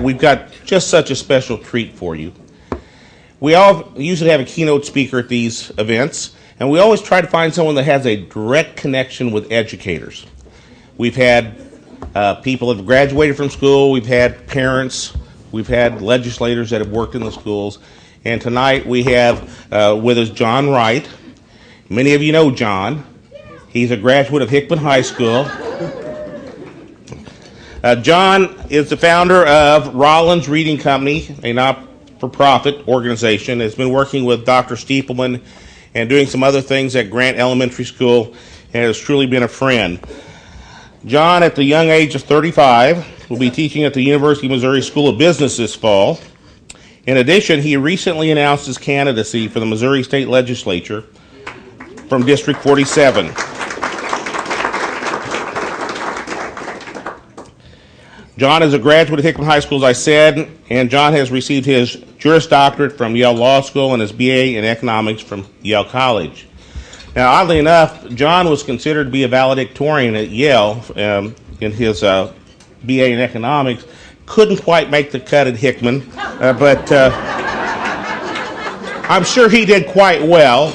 We've got just such a special treat for you. We all usually have a keynote speaker at these events, and we always try to find someone that has a direct connection with educators. We've had people that have graduated from school, we've had parents, we've had legislators that have worked in the schools, and tonight we have with us John Wright. Many of you know John. He's a graduate of Hickman High School. John is the founder of Rollins Reading Company, a not-for-profit organization. Has been working with Dr. Stiepelman and doing some other things at Grant Elementary School, and has truly been a friend. John, at the young age of 35, will be teaching at the University of Missouri School of Business this fall. In addition, he recently announced his candidacy for the Missouri State Legislature from District 47. John is a graduate of Hickman High School, as I said, and John has received his Juris Doctorate from Yale Law School and his BA in Economics from Yale College. Now, oddly enough, John was considered to be a valedictorian at Yale in his BA in Economics. Couldn't quite make the cut at Hickman, but I'm sure he did quite well.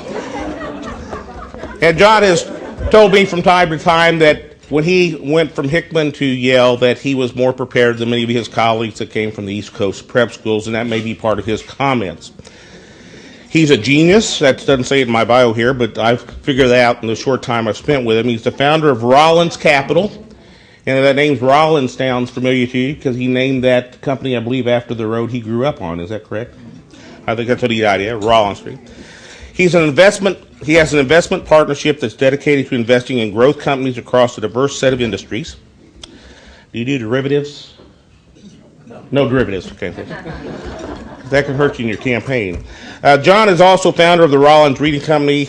And John has told me from time to time that when he went from Hickman to Yale, that he was more prepared than many of his colleagues that came from the East Coast prep schools, and that may be part of his comments. He's a genius. That doesn't say it in my bio here, but I've figured that out in the short time I've spent with him. He's the founder of Rollins Capital, and that name Rollins sounds familiar to you because he named that company, I believe, after the road he grew up on. Is that correct? I think that's a neat idea, Rollins Street. He has an investment partnership that's dedicated to investing in growth companies across a diverse set of industries. Do you do derivatives? No derivatives, okay. That can hurt you in your campaign. John is also founder of the Rollins Reading Company.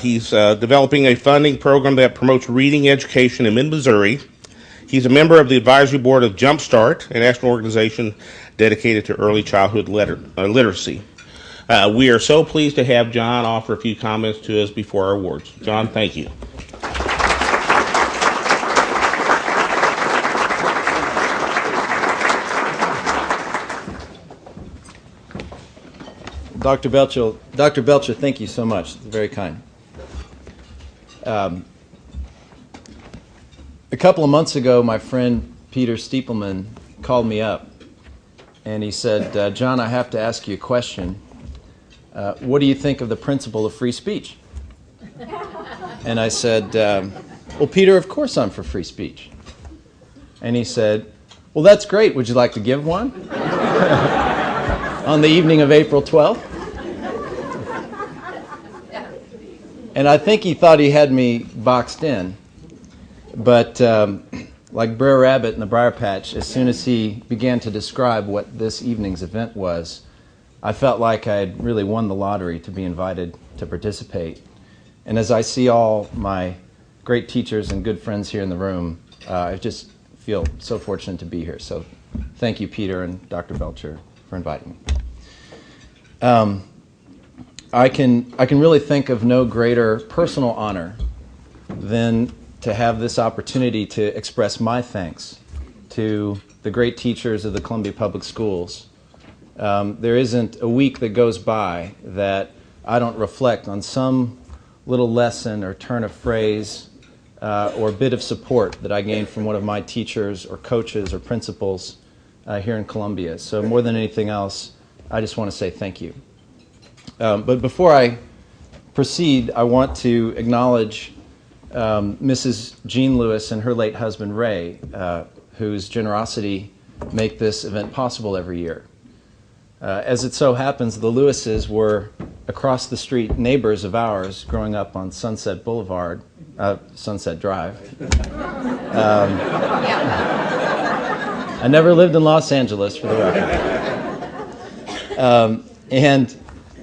He's developing a funding program that promotes reading education in mid-Missouri. He's a member of the advisory board of Jumpstart, a national organization dedicated to early childhood literacy. We are so pleased to have John offer a few comments to us before our awards. John, thank you. Dr. Belcher, thank you so much. Very kind. A couple of months ago, my friend Peter Stiepelman called me up, and he said, John, I have to ask you a question. What do you think of the principle of free speech? And I said, well, Peter, of course I'm for free speech. And he said, well, that's great. Would you like to give one? On the evening of April 12th? And I think he thought he had me boxed in. But like Brer Rabbit in the Briar Patch, as soon as he began to describe what this evening's event was, I felt like I had really won the lottery to be invited to participate. And as I see all my great teachers and good friends here in the room, I just feel so fortunate to be here. So thank you, Peter and Dr. Belcher, for inviting me. I can really think of no greater personal honor than to have this opportunity to express my thanks to the great teachers of the Columbia Public Schools. There isn't a week that goes by that I don't reflect on some little lesson or turn of phrase or bit of support that I gained from one of my teachers or coaches or principals here in Columbia. So more than anything else, I just want to say thank you. But before I proceed, I want to acknowledge Mrs. Jean Lewis and her late husband Ray, whose generosity make this event possible every year. As it so happens, the Lewises were across the street neighbors of ours growing up on Sunset Drive. I never lived in Los Angeles, for the record.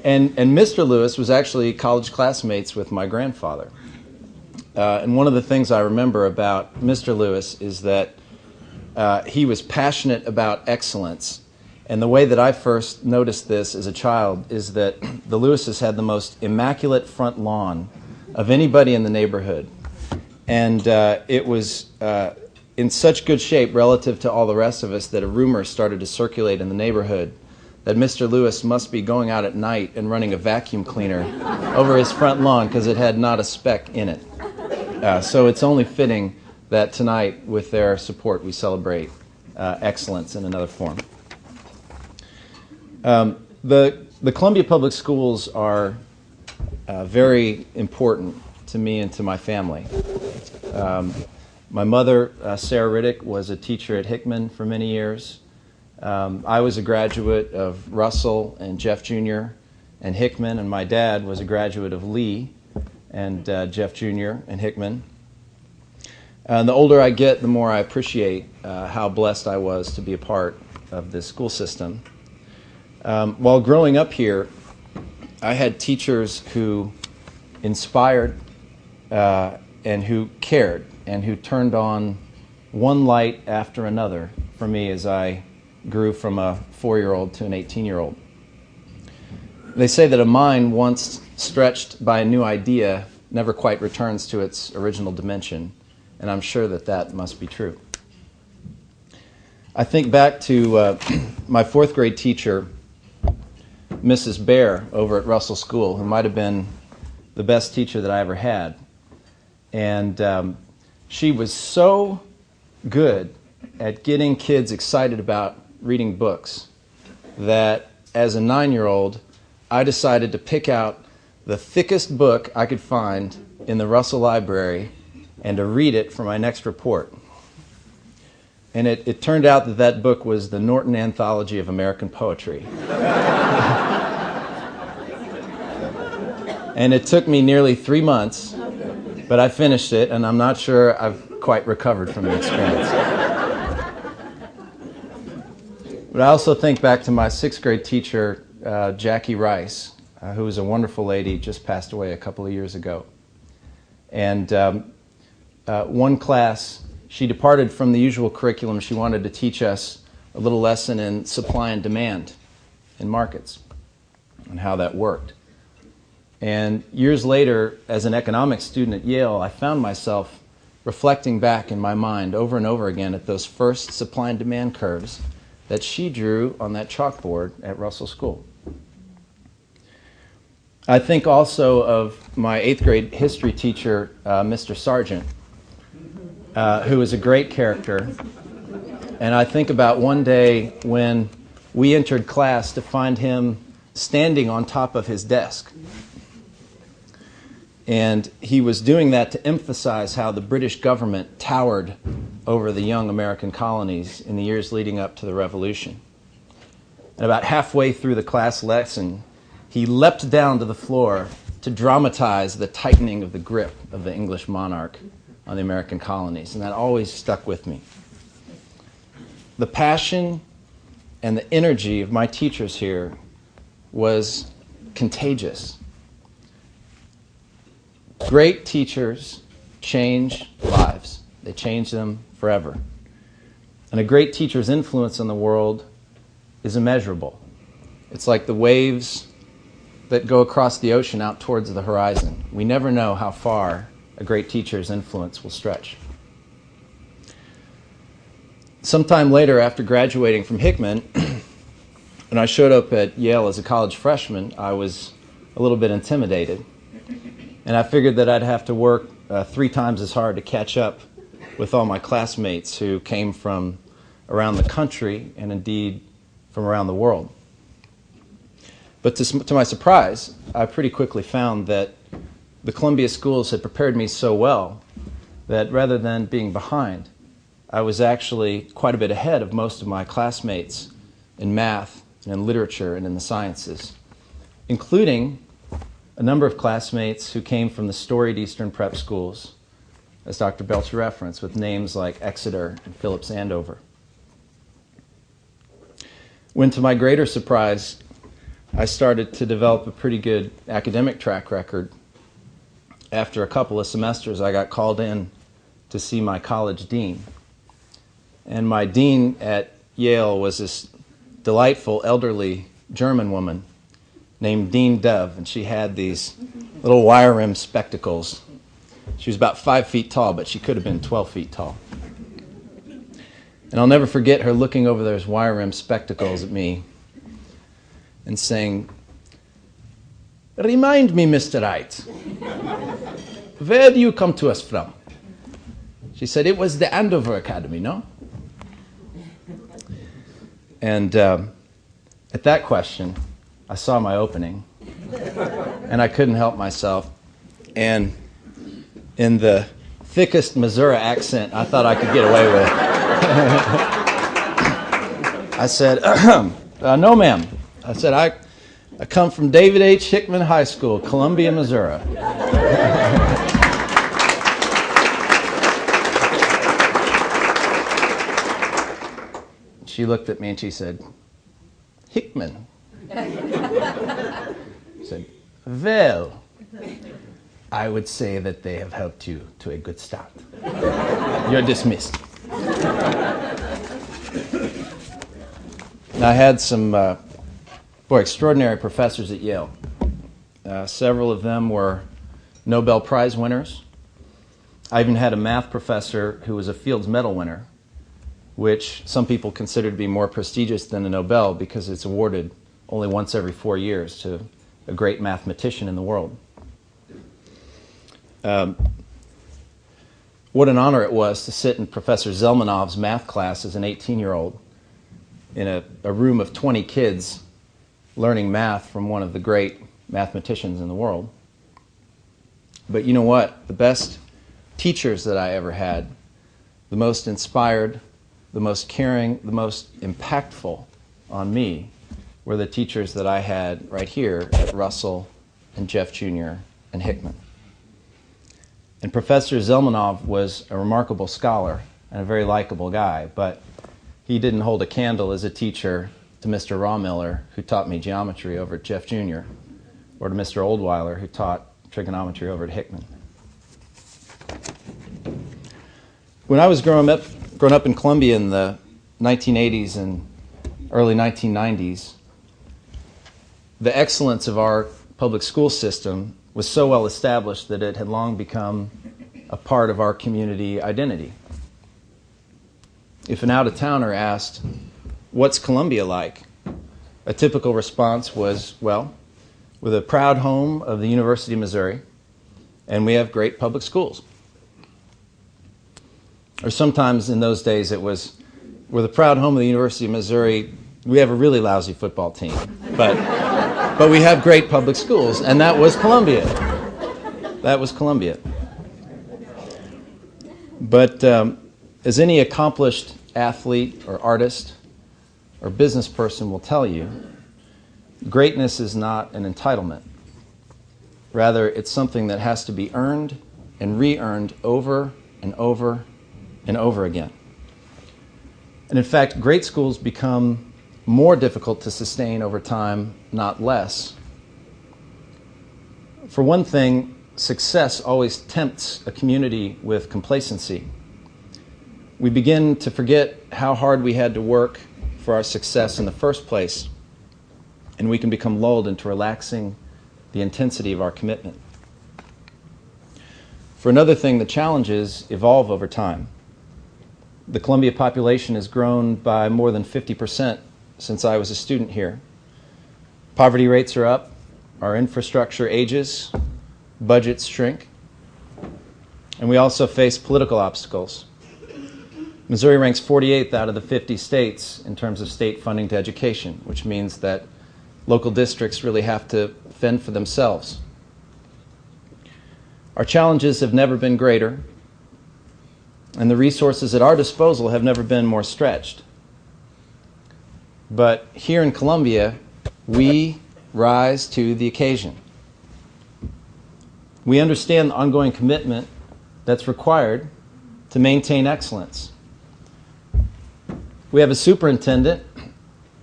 And Mr. Lewis was actually college classmates with my grandfather. And one of the things I remember about Mr. Lewis is that he was passionate about excellence. And the way that I first noticed this as a child is that the Lewises had the most immaculate front lawn of anybody in the neighborhood. And it was in such good shape relative to all the rest of us that a rumor started to circulate in the neighborhood that Mr. Lewis must be going out at night and running a vacuum cleaner over his front lawn because it had not a speck in it. So it's only fitting that tonight, with their support, we celebrate excellence in another form. The Columbia Public Schools are very important to me and to my family. My mother, Sarah Riddick, was a teacher at Hickman for many years. I was a graduate of Russell and Jeff Jr. and Hickman, and my dad was a graduate of Lee and Jeff Jr. and Hickman. And the older I get, the more I appreciate how blessed I was to be a part of this school system. While growing up here, I had teachers who inspired and who cared and who turned on one light after another for me as I grew from a 4-year-old to an 18-year-old. They say that a mind once stretched by a new idea never quite returns to its original dimension, and I'm sure that that must be true. I think back to my 4th grade teacher, Mrs. Bear, over at Russell School, who might have been the best teacher that I ever had. And she was so good at getting kids excited about reading books that as a 9-year-old, I decided to pick out the thickest book I could find in the Russell Library and to read it for my next report. And it turned out that that book was the Norton Anthology of American Poetry. And it took me nearly 3 months, but I finished it, and I'm not sure I've quite recovered from the experience. But I also think back to my 6th grade teacher, Jackie Rice, who was a wonderful lady, just passed away a couple of years ago. And one class, she departed from the usual curriculum. She wanted to teach us a little lesson in supply and demand in markets and how that worked. And years later, as an economics student at Yale, I found myself reflecting back in my mind over and over again at those first supply and demand curves that she drew on that chalkboard at Russell School. I think also of my 8th grade history teacher, Mr. Sargent, who was a great character. And I think about one day when we entered class to find him standing on top of his desk. And he was doing that to emphasize how the British government towered over the young American colonies in the years leading up to the Revolution. And about halfway through the class lesson, he leapt down to the floor to dramatize the tightening of the grip of the English monarch on the American colonies. And that always stuck with me. The passion and the energy of my teachers here was contagious. Great teachers change lives. They change them forever. And a great teacher's influence on the world is immeasurable. It's like the waves that go across the ocean out towards the horizon. We never know how far a great teacher's influence will stretch. Sometime later, after graduating from Hickman, when I showed up at Yale as a college freshman, I was a little bit intimidated. And I figured that I'd have to work 3 times as hard to catch up with all my classmates who came from around the country and indeed from around the world. But to my surprise, I pretty quickly found that the Columbia schools had prepared me so well that rather than being behind, I was actually quite a bit ahead of most of my classmates in math and in literature and in the sciences, including a number of classmates who came from the storied Eastern prep schools, as Dr. Belcher referenced, with names like Exeter and Phillips Andover. When, to my greater surprise, I started to develop a pretty good academic track record, after a couple of semesters, I got called in to see my college dean. And my dean at Yale was this delightful, elderly German woman named Dean Dove, and she had these little wire-rimmed spectacles. She was about 5 feet tall, but she could have been 12 feet tall. And I'll never forget her looking over those wire-rimmed spectacles at me and saying, "Remind me, Mr. Wright, where do you come to us from?" She said, "It was the Andover Academy, no?" And at that question, I saw my opening, and I couldn't help myself. And in the thickest Missouri accent I thought I could get away with, I said, "No, ma'am." I said, I come from David H. Hickman High School, Columbia, Missouri." She looked at me and she said, "Hickman?" I said, "Well, I would say that they have helped you to a good start. You're dismissed." I had some extraordinary professors at Yale. Several of them were Nobel Prize winners. I even had a math professor who was a Fields Medal winner, which some people consider to be more prestigious than a Nobel because it's awarded only once every 4 years to a great mathematician in the world. What an honor it was to sit in Professor Zelmanov's math class as an 18-year-old in a room of 20 kids learning math from one of the great mathematicians in the world. But you know what? The best teachers that I ever had, the most inspired, the most caring, the most impactful on me were the teachers that I had right here at Russell and Jeff Jr. and Hickman. And Professor Zelmanov was a remarkable scholar and a very likable guy, but he didn't hold a candle as a teacher to Mr. Rawmiller, who taught me geometry over at Jeff Jr., or to Mr. Oldweiler, who taught trigonometry over at Hickman. When I was growing up in Columbia in the 1980s and early 1990s, the excellence of our public school system was so well established that it had long become a part of our community identity. If an out-of-towner asked, "What's Columbia like?" a typical response was, "Well, we're the proud home of the University of Missouri, and we have great public schools." Or sometimes in those days it was, "We're the proud home of the University of Missouri, we have a really lousy football team, but we have great public schools," and that was Columbia. That was Columbia. But as any accomplished athlete or artist or business person will tell you, greatness is not an entitlement. Rather, it's something that has to be earned and re-earned over and over and over again. And in fact, great schools become more difficult to sustain over time, not less. For one thing, success always tempts a community with complacency. We begin to forget how hard we had to work for our success in the first place, and we can become lulled into relaxing the intensity of our commitment. For another thing, the challenges evolve over time. The Columbia population has grown by more than 50% since I was a student here. Poverty rates are up, our infrastructure ages, budgets shrink, and we also face political obstacles. Missouri ranks 48th out of the 50 states in terms of state funding to education, which means that local districts really have to fend for themselves. Our challenges have never been greater, and the resources at our disposal have never been more stretched. But here in Columbia, we rise to the occasion. We understand the ongoing commitment that's required to maintain excellence. We have a superintendent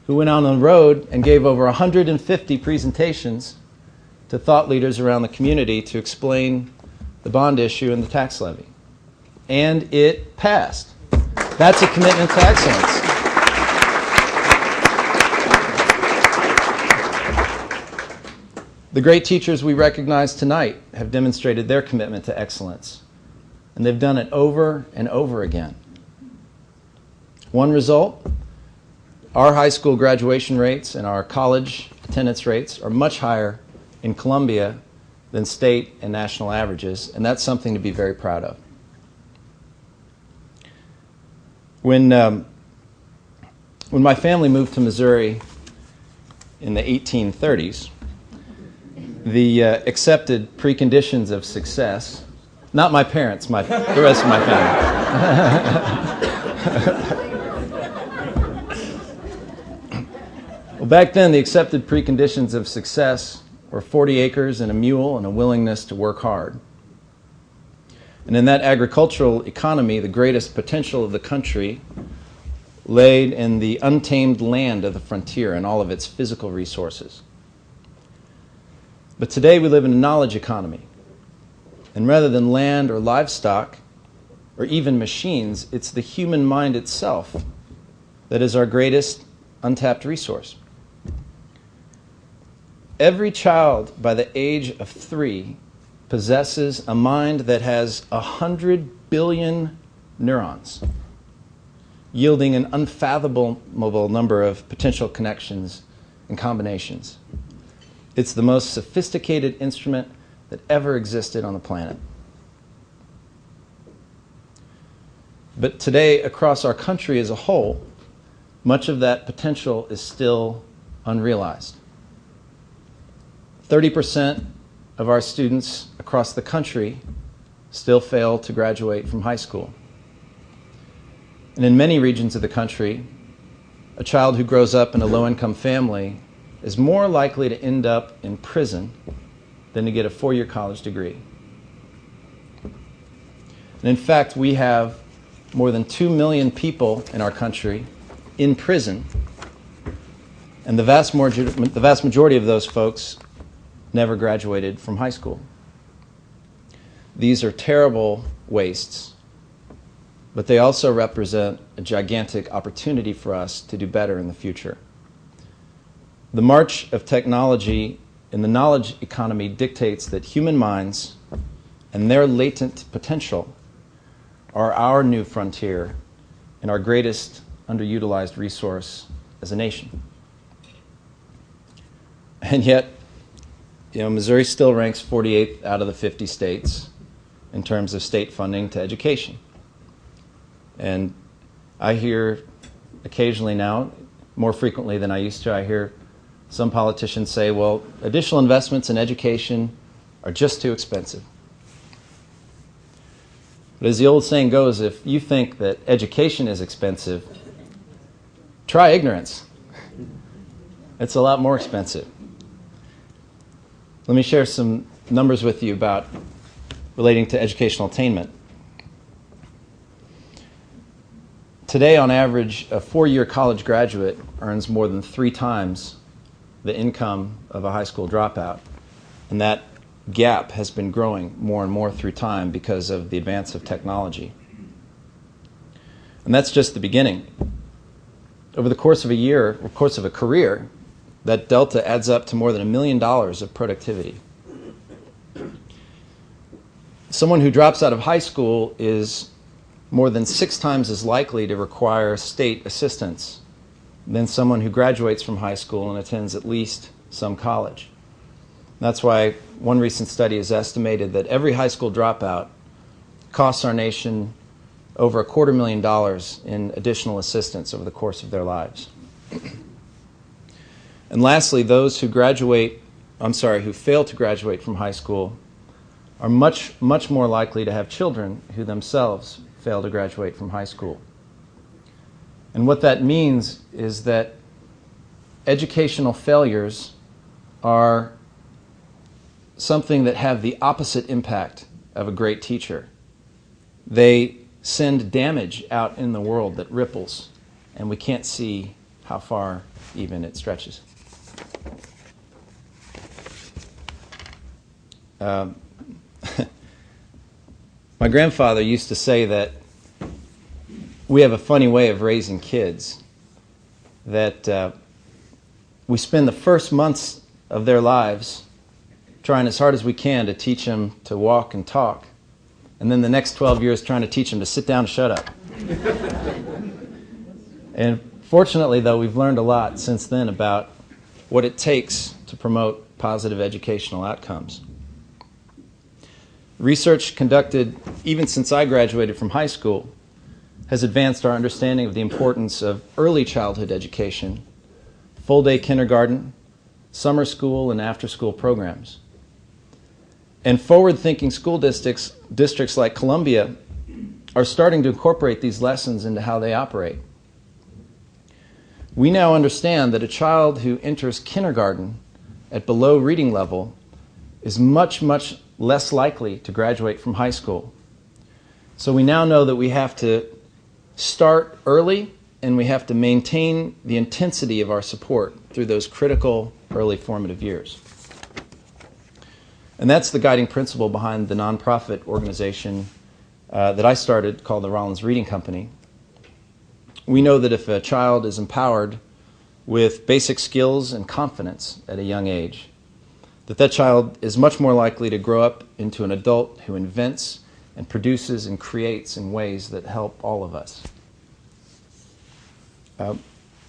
who went out on the road and gave over 150 presentations to thought leaders around the community to explain the bond issue and the tax levy. And it passed. That's a commitment to excellence. The great teachers we recognize tonight have demonstrated their commitment to excellence, and they've done it over and over again. One result, our high school graduation rates and our college attendance rates are much higher in Columbia than state and national averages, and that's something to be very proud of. When my family moved to Missouri in the 1830s, the accepted preconditions of success, not my parents, the rest of my family. Well, back then, the accepted preconditions of success were 40 acres and a mule and a willingness to work hard. And in that agricultural economy, the greatest potential of the country laid in the untamed land of the frontier and all of its physical resources. But today we live in a knowledge economy. And rather than land or livestock or even machines, it's the human mind itself that is our greatest untapped resource. Every child by the age of 3 possesses a mind that has 100 billion neurons, yielding an unfathomable number of potential connections and combinations. It's the most sophisticated instrument that ever existed on the planet. But today, across our country as a whole, much of that potential is still unrealized. 30% of our students across the country still fail to graduate from high school. And in many regions of the country, a child who grows up in a low-income family is more likely to end up in prison than to get a 4-year college degree. And in fact, we have more than 2 million people in our country in prison, and the vast majority of those folks never graduated from high school. These are terrible wastes, but they also represent a gigantic opportunity for us to do better in the future. The march of technology in the knowledge economy dictates that human minds and their latent potential are our new frontier and our greatest underutilized resource as a nation. And yet, Missouri still ranks 48th out of the 50 states in terms of state funding to education. And I hear occasionally now, more frequently than I used to, I hear some politicians say, well, additional investments in education are just too expensive. But as the old saying goes, if you think that education is expensive, try ignorance. It's a lot more expensive. Let me share some numbers with you about relating to educational attainment. Today, on average, a 4-year college graduate earns more than 3 times the income of a high school dropout. And that gap has been growing more and more through time because of the advance of technology. And that's just the beginning. Over the course of a year, or course of a career, that delta adds up to more than $1 million of productivity. Someone who drops out of high school is more than 6 times as likely to require state assistance than someone who graduates from high school and attends at least some college. That's why one recent study has estimated that every high school dropout costs our nation over $250,000 in additional assistance over the course of their lives. And lastly, those who fail to graduate from high school are much more likely to have children who themselves fail to graduate from high school. And what that means is that educational failures are something that have the opposite impact of a great teacher. They send damage out in the world that ripples, and we can't see how far even it stretches. My grandfather used to say that we have a funny way of raising kids, that we spend the first months of their lives trying as hard as we can to teach them to walk and talk, and then the next 12 years trying to teach them to sit down and shut up. And fortunately, though, we've learned a lot since then about what it takes to promote positive educational outcomes. Research conducted even since I graduated from high school has advanced our understanding of the importance of early childhood education, full-day kindergarten, summer school, and after-school programs. And forward-thinking school districts like Columbia are starting to incorporate these lessons into how they operate. We now understand that a child who enters kindergarten at below reading level is much, much less likely to graduate from high school. So we now know that we have to start early and we have to maintain the intensity of our support through those critical early formative years. And that's the guiding principle behind the nonprofit organization that I started called the Rollins Reading Company. We know that if a child is empowered with basic skills and confidence at a young age, that child is much more likely to grow up into an adult who invents and produces and creates in ways that help all of us.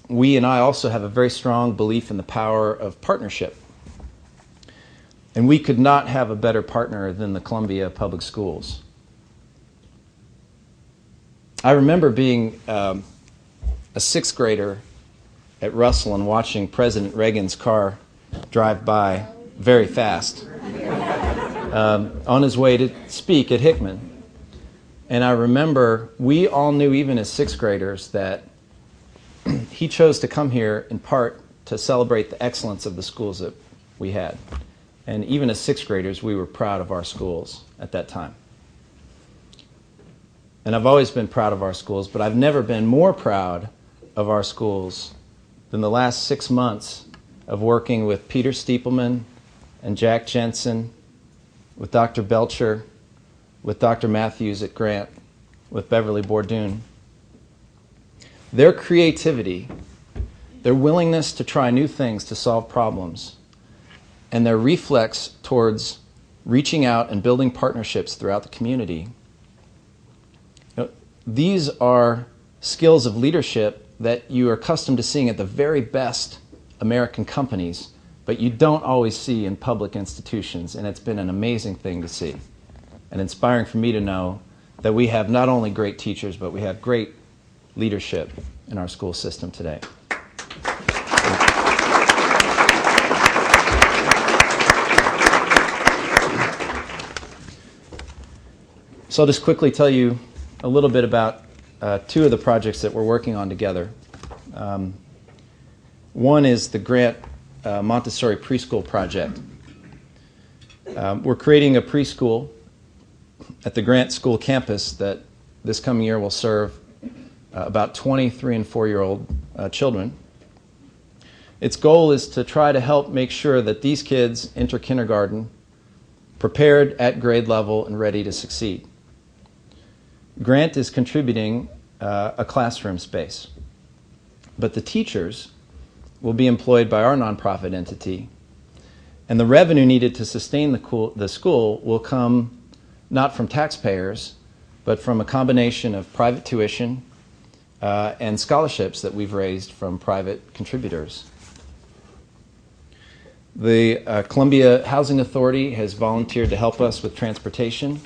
We and I also have a very strong belief in the power of partnership. And we could not have a better partner than the Columbia Public Schools. I remember being a sixth grader at Russell and watching President Reagan's car drive by very fast on his way to speak at Hickman. And I remember we all knew, even as sixth graders, that he chose to come here in part to celebrate the excellence of the schools that we had. And even as sixth graders, we were proud of our schools at that time. And I've always been proud of our schools, but I've never been more proud of our schools than the last 6 months of working with Peter Stiepelman and Jack Jensen, with Dr. Belcher, with Dr. Matthews at Grant, with Beverly Bordoon. Their creativity, their willingness to try new things to solve problems, and their reflex towards reaching out and building partnerships throughout the community. These are skills of leadership that you are accustomed to seeing at the very best American companies, but you don't always see in public institutions, and it's been an amazing thing to see. And inspiring for me to know that we have not only great teachers, but we have great leadership in our school system today. So I'll just quickly tell you a little bit about two of the projects that we're working on together. One is the Grant Montessori Preschool Project. We're creating a preschool at the Grant School campus that this coming year will serve about 20 3- and 4-year-old children. Its goal is to try to help make sure that these kids enter kindergarten prepared at grade level and ready to succeed. Grant is contributing a classroom space, but the teachers will be employed by our nonprofit entity, and the revenue needed to sustain the school will come not from taxpayers, but from a combination of private tuition and scholarships that we've raised from private contributors. The Columbia Housing Authority has volunteered to help us with transportation,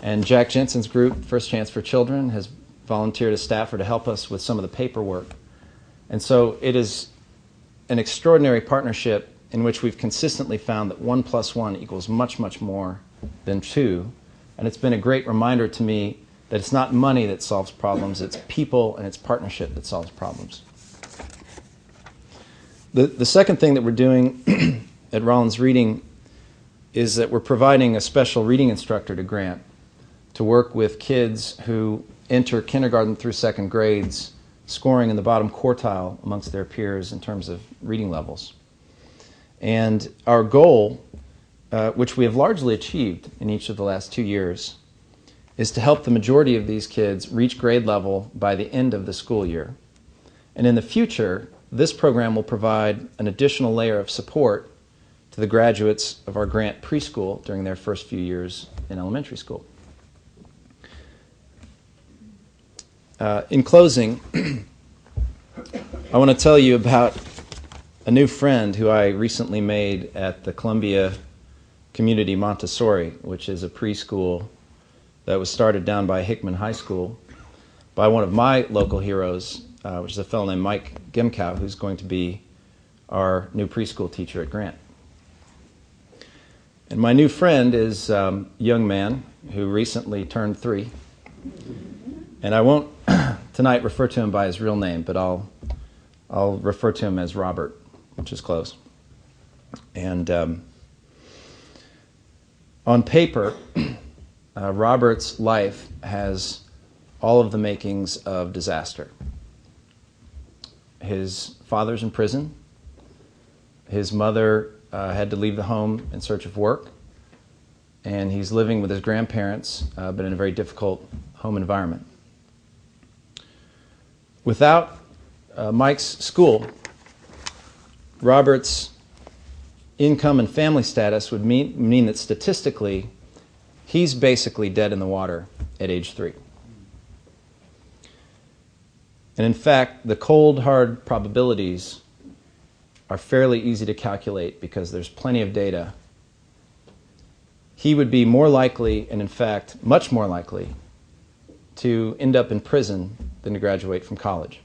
and Jack Jensen's group, First Chance for Children, has volunteered a staffer to help us with some of the paperwork. And so it is an extraordinary partnership in which we've consistently found that 1 + 1 equals much, much more than 2. And it's been a great reminder to me that it's not money that solves problems, it's people and it's partnership that solves problems. The second thing that we're doing at Rollins Reading is that we're providing a special reading instructor to Grant to work with kids who enter kindergarten through 2nd grades scoring in the bottom quartile amongst their peers in terms of reading levels. And our goal, which we have largely achieved in each of the last 2 years, is to help the majority of these kids reach grade level by the end of the school year. And in the future, this program will provide an additional layer of support to the graduates of our Grant preschool during their first few years in elementary school. In closing, I want to tell you about a new friend who I recently made at the Columbia Community Montessori, which is a preschool that was started down by Hickman High School by one of my local heroes, which is a fellow named Mike Gimkow, who's going to be our new preschool teacher at Grant. And my new friend is a young man who recently turned 3. And I won't tonight refer to him by his real name, but I'll refer to him as Robert, which is close. And on paper, Robert's life has all of the makings of disaster. His father's in prison. His mother had to leave the home in search of work. And he's living with his grandparents, but in a very difficult home environment. Without Mike's school, Robert's income and family status would mean that statistically, he's basically dead in the water at age 3. And in fact, the cold, hard probabilities are fairly easy to calculate because there's plenty of data. He would be more likely, and in fact, much more likely, to end up in prison than to graduate from college.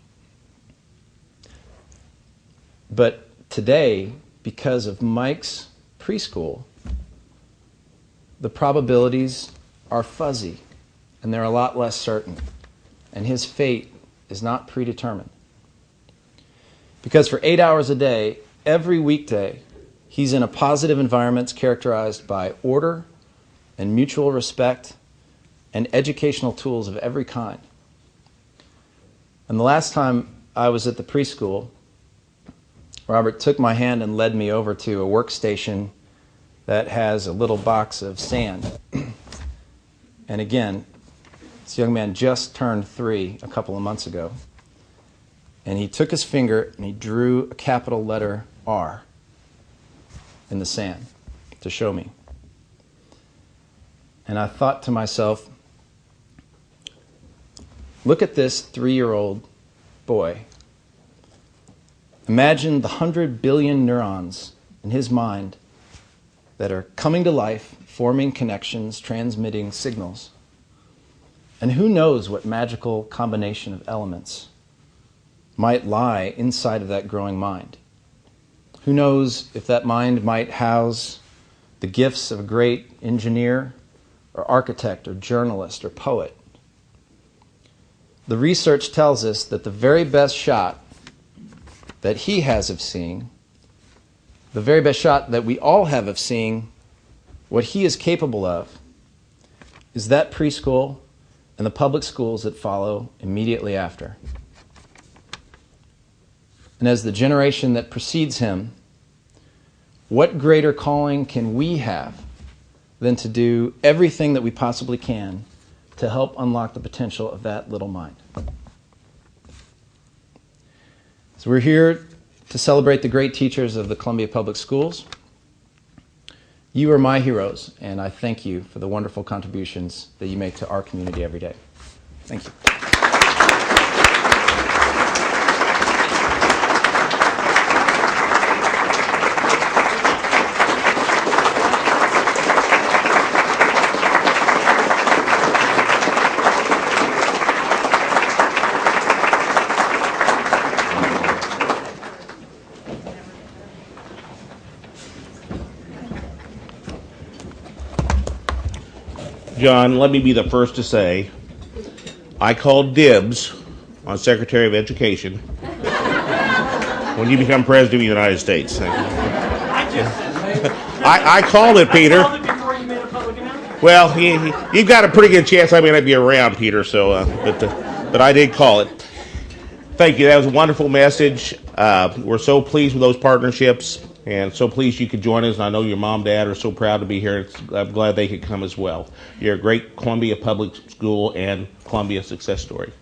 But today, because of Mike's preschool, the probabilities are fuzzy, and they're a lot less certain, and his fate is not predetermined. Because for 8 hours a day, every weekday, he's in a positive environment characterized by order and mutual respect and educational tools of every kind. And the last time I was at the preschool, Robert took my hand and led me over to a workstation that has a little box of sand. And again, this young man just turned 3 a couple of months ago. And he took his finger and he drew a capital letter R in the sand to show me. And I thought to myself, look at this 3-year-old boy. Imagine the 100 billion neurons in his mind that are coming to life, forming connections, transmitting signals. And who knows what magical combination of elements might lie inside of that growing mind. Who knows if that mind might house the gifts of a great engineer or architect or journalist or poet. The research tells us that the very best shot that he has of seeing, the very best shot that we all have of seeing what he is capable of, is that preschool and the public schools that follow immediately after. And as the generation that precedes him, what greater calling can we have than to do everything that we possibly can to help unlock the potential of that little mind? So we're here to celebrate the great teachers of the Columbia Public Schools. You are my heroes, and I thank you for the wonderful contributions that you make to our community every day. Thank you. John, let me be the first to say, I called dibs on Secretary of Education when you become President of the United States. I called it, Peter. Well, you've got a pretty good chance I may not be around, Peter. So, but I did call it. Thank you. That was a wonderful message. We're so pleased with those partnerships, and so pleased you could join us. And I know your mom and dad are so proud to be here. I'm glad they could come as well. You're a great Columbia Public School and Columbia success story.